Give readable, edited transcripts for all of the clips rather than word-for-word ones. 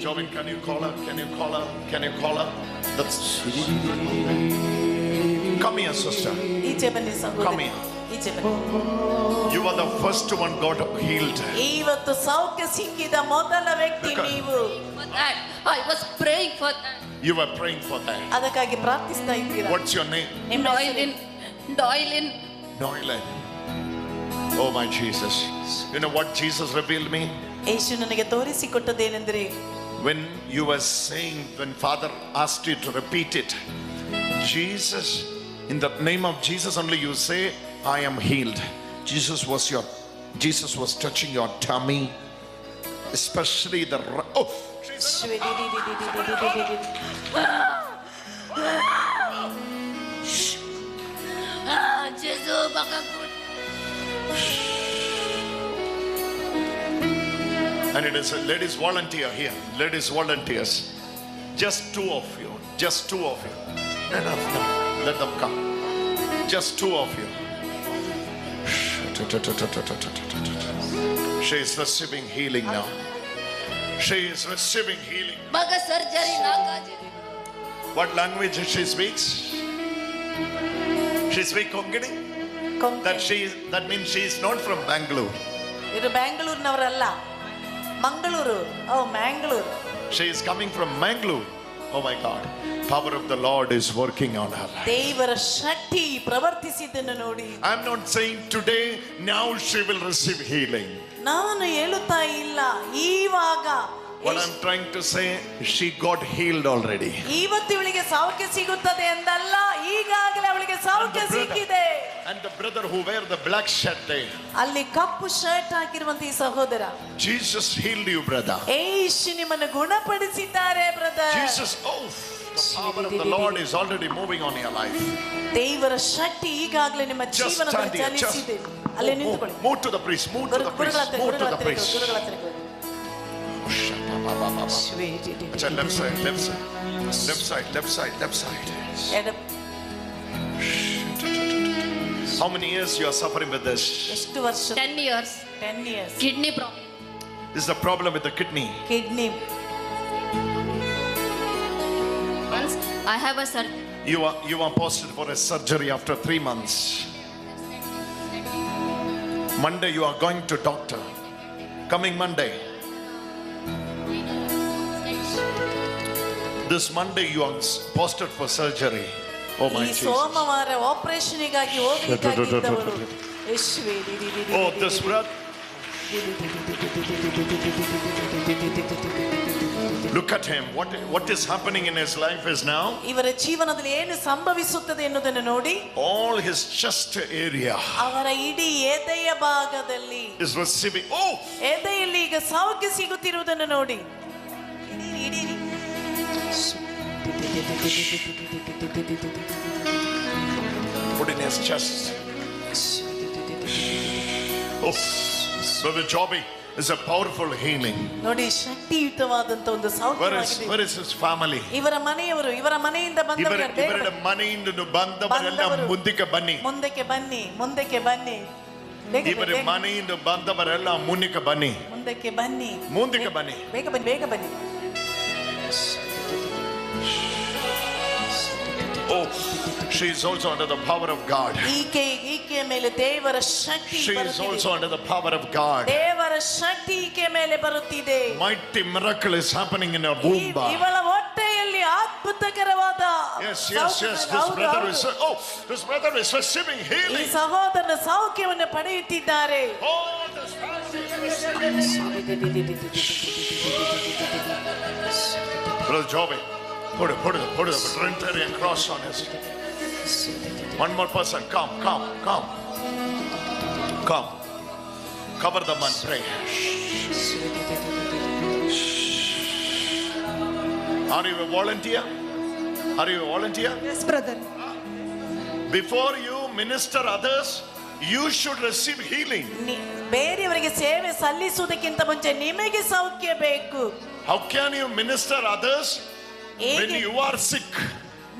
Jovin, can you call her? Can you call her? Can you call her? That's... Come here, sister. ಈಚೆ ಬನ್ನಿ Come ಸಹೋದರಿ, here. ಈಚೆ ಬನ್ನಿ. You are the first one got healed. ಇವತ್ತು ಸೌಖ್ಯ ಸಿಕ್ಕಿದ ಮೊದಲ ವ್ಯಕ್ತಿ ನೀವು. For that, I was praying for that. You were praying for that. ಅದಕ್ಕಾಗಿ ಪ್ರಾರ್ಥಿಸ್ತಾ ಇದ್ದೀರಾ. What's your name? ನಿಮ್ಮ ಹೆಸರು? Doylin. Doylan. Oh my Jesus. You know what Jesus revealed me? ಯೇಸು ನನಗೆ ತೋರಿಸಿಕೊಟ್ಟದೇನೆಂದರೆ, When you were saying, when Father asked you to repeat it, Jesus, in the name of Jesus only you say, I am healed. Jesus was touching your tummy, especially the... Oh, Jesus. Jesus, baka good. And it is a ladies volunteer here. Ladies volunteers. Just two of you. Just two of you. Enough. Let them come. Just two of you. She is receiving healing now. She is receiving healing. Baka surgery nagaji. What language she speaks? She speaks Konkani? That means she is not from Bangalore. ಇದು ಬ್ಯಾಂಗ್ಳೂರ್ನವರಲ್ಲ, ಮಂಗಳೂರು. ಓ Mangalore. She is coming from Mangalore. Oh my God. Power of the Lord is working on her. ದೇವರ ಶಕ್ತಿ ಪ್ರವರ್ತಿಸಿದ್ದನ್ನು ನೋಡಿ. I'm not saying today, now she will receive healing. ನಾನು ಹೇಳುತ್ತಾ ಇಲ್ಲ ಇವಾಗ. What I'm trying to say, she got healed already. ಇವತ್ತು ಇವಳಿಗೆ ಸೌಖ್ಯ ಸಿಗುತ್ತದೆ ಎಂದಲ್ಲ, ಈಗಾಗಲೇ ಅವಳಿಗೆ ಸೌಖ್ಯ ಸಿಕ್ಕಿದೆ. And the brother who wear the black shirt there. ಅಲ್ಲಿ ಕಪ್ಪು ಶರ್ಟ್ ಹಾಕಿರುವಂತ ಈ ಸಹೋದರ. Jesus healed you, brother. ಯೇಸು ನಿಮ್ಮನ್ನು ಗುಣಪಡಿಸಿದ್ದಾರೆ brother. Jesus, oh, the power of the Lord is already moving on your life. ದೇವರ ಶಕ್ತಿ ಈಗಾಗಲೇ ನಿಮ್ಮ Just ಜೀವನದಲ್ಲಿ stand here. ಚಲಿಸಿದೆ. ಅಲ್ಲಿ ನಿಂತುಕೊಳ್ಳಿ. Move to the priest. Move to the priest. Move to the priest. Left side, left side. Left side, left side, left side. How many years you are suffering with this? ಎಷ್ಟು ವರ್ಷ? 10 years. 10 years. Kidney problem. This is the problem with the kidney. Kidney. Once I have a surgery. You are posted for a surgery after 3 months. Monday you are going to doctor. Coming Monday. This Monday you are posted for surgery. Oh my ಈ Jesus. ಸೋಮವಾರ ಆಪರೇಷನ್ಗಾಗಿ ಹೋಗಬೇಕಾಗಿದ್ದವರು. ಯೇಸುವೇ. Oh, this brother. Look at him. What is happening in his life is now. ಇವರ ಜೀವನದಲ್ಲಿ ಏನು ಸಂಭವಿಸುತ್ತದೆ ಎನ್ನುವುದನ್ನು ನೋಡಿ. All his chest area ಅವರ ಇಡೀ ಎದೆಯ ಭಾಗದಲ್ಲಿ is receiving. Oh, ಎದೆಯಲ್ಲಿ ಈಗ ಸೌಖ್ಯ ಸಿಗುತ್ತಿರುವುದನ್ನು ನೋಡಿ. put in his chest. Oh, Brother Joby is a powerful healing. ನೋಡಿ, ಶಕ್ತಿಯುತವಾದಂತ ಒಂದು ಸೌಖ್ಯವಾಗಿದೆ. Where is his family? ಇವರ ಮನೆಯವರು, ಇವರ ಮನೆಯಿಂದ ಬಂದವರು ಇವರ ಮನೆಯಿಂದ ಬಂದವರೆಲ್ಲ ಮುಂದಕ್ಕೆ ಬನ್ನಿ. ಮುಂದಕ್ಕೆ ಬನ್ನಿ, ಮುಂದಕ್ಕೆ ಬನ್ನಿ. ಇವರ ಮನೆಯಿಂದ ಬಂದವರೆಲ್ಲ ಮುಂದಕ್ಕೆ ಬನ್ನಿ. ಮುಂದಕ್ಕೆ ಬನ್ನಿ, ಮುಂದಕ್ಕೆ ಬನ್ನಿ. ಬೇಗ ಬನ್ನಿ, ಬೇಗ ಬನ್ನಿ. Oh, she is also under the power of God. ಈಕೆಯ ಮೇಲೆ ದೇವರ ಶಕ್ತಿ She is also under the power of God. ದೇವರ ಶಕ್ತಿ ಈಕೆ ಮೇಲೆ ಬರುತ್ತಿದೆ. Mighty miracle is happening in her womb. ಇವಳ ಹೊಟ್ಟೆಯಲ್ಲಿ ಅದ್ಭುತಕರವಾದ. Yes. This brother is receiving healing. ಈ ಸಹೋದರನ ಸೌಖ್ಯವನ್ನು ಪಡೆಯುತ್ತಿದ್ದಾರೆ. Brother Joby, put the Trinitarian cross on his. One more person, come. Cover them and pray. Are you a volunteer? Yes, brother. Before you minister others, you should receive healing. ಬೇರೆಯವರಿಗೆ ಸೇವೆ ಸಲ್ಲಿಸುವುದಕ್ಕಿಂತ ಮುಂಚೆ ನಿಮಗೆ ಸೌಖ್ಯ ಬೇಕು. How can you minister others when you are sick?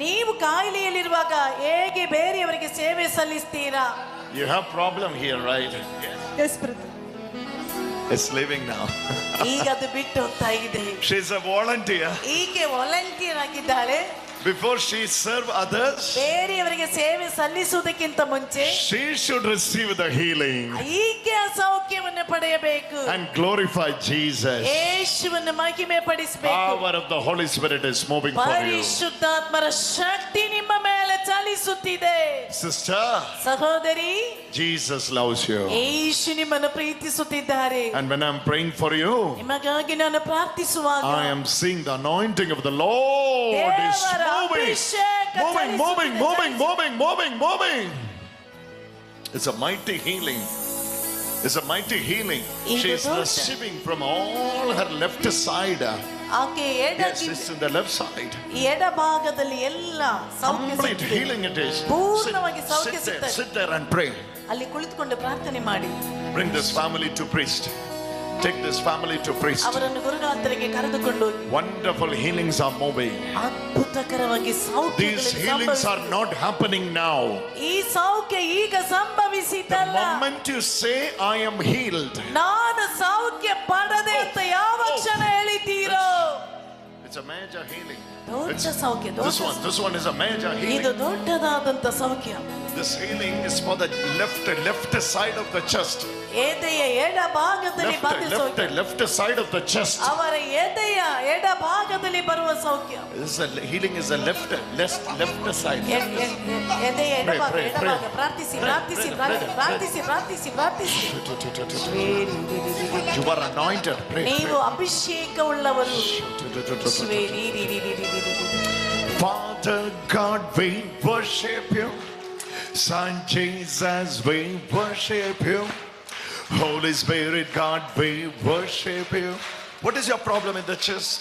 ನೀವು ಕಾಯಿಲೆಯಲ್ಲಿರುವಾಗ ಹೇಗೆ ಬೇರೆಯವರಿಗೆ ಸೇವೆ ಸಲ್ಲಿಸ್ತೀರಾ? You have problem here, right? Yes, brother. is leaving now. ಈಗ ಅದು ಬಿಟ್ಟು ಹೋಗ್ತಾ ಇದೆ. She's a volunteer. ಈಕೆ ವಾಲಂಟಿಯರ್ ಆಗಿದ್ದಾಳೆ. Before she serve others, ಬೇರೆಯವರಿಗೆ ಸೇವೆ ಸಲ್ಲಿಸುವುದಕ್ಕಿಂತ ಮುಂಚೆ she should receive the healing ಈಕೆ ಆ ಸೌಖ್ಯವನ್ನು ಪಡೆಯಬೇಕು. and glorify Jesus. ಯೇಸುವನ್ನು ಮಹಿಮೆ ಪಡಿಸಬೇಕು. Power of the Holy Spirit is moving for you. ಪರಿಶುದ್ಧಾತ್ಮರ ಶಕ್ತಿ ನಿಮ್ಮ ಮೇಲೆ ಚಲಿಸುತ್ತಿದೆ. Sister, ಸಹೋದರಿ, Jesus loves you. ಯೇಸು ನಿಮ್ಮನ್ನು ಪ್ರೀತಿಸುತ್ತಿದ್ದಾರೆ. And when I'm praying for you, ನಿಮಗಾಗಿ ನಾನು ಪ್ರಾರ್ಥಿಸುವಾಗ I am seeing the anointing of the Lord is ದೇವರ moving. ಅಭಿಷೇಕ Moving, moving, ಚಲಿಸುತ್ತಿದೆ, moving, moving, moving, moving. It's a mighty healing. It's a mighty healing. ಇದು She is ದೊಡ್ಡ- receiving from all her left side. ಆಕೆ Yes, it's in the left side. ಎಡ ಭಾಗದಲ್ಲಿ ಎಲ್ಲ ಸೌಖ್ಯ Complete ಸಿಕ್ಕಿದೆ. healing it is. ಪೂರ್ಣವಾಗಿ ಸೌಖ್ಯ Sit there, ಸಿಗ್ತದೆ. sit there and pray. ಅಲ್ಲಿ ಕುಳಿತುಕೊಂಡು ಪ್ರಾರ್ಥನೆ ಮಾಡಿ. Bring this family to priest. Take this family to priest. ಅವರನ್ನು ಗುರುಗಾಂತರಿಗೆ ಕರೆದುಕೊಂಡು ಹೋಗಿ. Wonderful healings are moving. ಅದ್ಭುತಕರವಾಗಿ ಸೌಖ್ಯ These healings are not happening now. ಈ ಸೌಖ್ಯ ಈಗ The ಸಂಭವಿಸಿದ್ದಲ್ಲ. moment you say, I am healed, ನಾನು ಸೌಖ್ಯ ಪಡದೆ ಅಂತ ಯಾವ ಕ್ಷಣ ಹೇಳಿದ್ದೀರೋ it's a major healing. ದೊಡ್ಡ ಸೌಖ್ಯ. This one is a major ಇದು healing. ದೊಡ್ಡದಾದಂತ ಸೌಖ್ಯ. This healing is for the left side of the chest. ಎದೆಯ ಎಡ ಭಾಗದಲ್ಲಿ ಬಂದ ಸೌಖ್ಯ. Left side of the chest. ಅವರ ಎದೆಯ ಎಡ ಭಾಗದಲ್ಲಿ ಬರುವ ಸೌಖ್ಯ. This is healing is the left side. ಎದೆಯ ಎಡ Pray, ಭಾಗ, pray, ಎಡ pray. ಭಾಗ. ಪ್ರಾರ್ಥಿಸಿ ಪ್ರಾರ್ಥಿಸಿ pray, ಪ್ರಾರ್ಥಿಸಿ pray. ಪ್ರಾರ್ಥಿಸಿ ಪ್ರಾರ್ಥಿಸಿ ಪ್ರಾರ್ಥಿಸಿ. You are anointed. Pray, ನೀವು pray. ಅಭಿಷೇಕವುಳ್ಳವರು. Father God, we worship you. Son Jesus, we worship you. Holy Spirit, God, we worship you. What is your problem in the chest?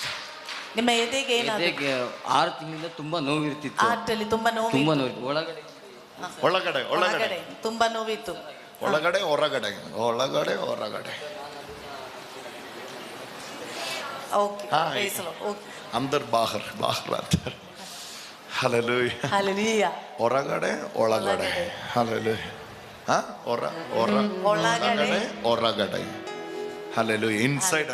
ನಿಮ್ಮ ಎದೆಗೆ ಏನಾದ್ರು ಎದೆಗೆ 6 ತಿಂಗಳಿಂದ ತುಂಬಾ ನೋವಿರ್ತಿತ್ತು. ಆರ್ಟಲ್ಲಿ ತುಂಬಾ ತುಂಬಾ ನೋವಿತ್ತು. ನೋವು ಒಳಗಡೆ ಒಳಗಡೆ ಒಳಗಡೆ ತುಂಬಾ ನೋವಿತ್ತು. ಒಳಗಡೆ ಹೊರಗಡೆ ಓಕೆ ಹಾ. ಓಕೆ. ಅಂದರ್ ಬಾಹರ್ ಅಂತಾರೆ. Hallelujah. ಹಲ್ಲೆಲೂಯಾ. ಹೊರಗಡೆ ಒಳಗಡೆ. Hallelujah. ಹೊರಗಡೆ Hallelujah. Inside